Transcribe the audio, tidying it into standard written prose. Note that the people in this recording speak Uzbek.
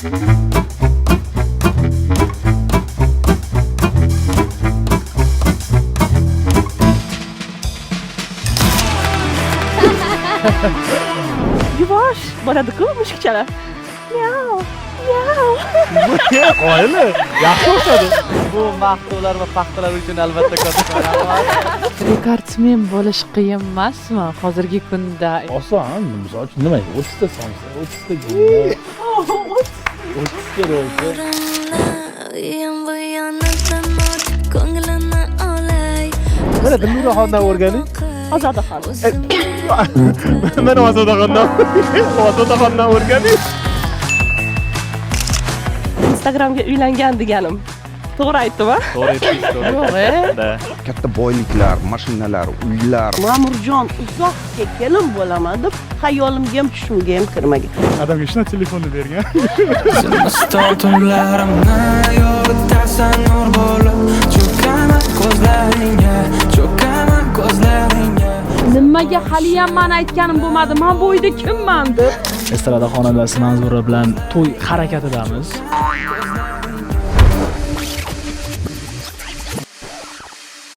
Yuvosh bo'ladi-ku mushukchalar. Miau, miau. Qoyili, yaxshi o'xshadi. Bu maqtovlar va paxtalar uchun albatta katta rahmat. Rekordmen bo'lish qiyin emasmi hozirgi kunda? Oson, misol uchun nima? 30 ta sonsa, 30 ta gullar. 30 ta ro'za. Mana Dilnuraxondan o'rganing. Ozodaxon. Mana Ozodaxondan o'rganing. Instagramga uylangan deganim. To'g'ri aytdimi? To'g'ri aytdingiz. Yo'q, Katta boyliklar, mashinalar, uylar. Ma'murjon uzoqqa kelin bo'laman deb xayolimga ham tushimga ham kirmagan. Adamga shuna telefonni bergan. Tunlarimni yoritasan nur bo'lib, cho'kaman ko'zlaringga, cho'kaman ko'zlaringga. Nimaga hali ham men aytganim bo'lmadi? Men bu uyda kimman deb. Estrada xonandasi Manzura bilan to'y harakatidamiz.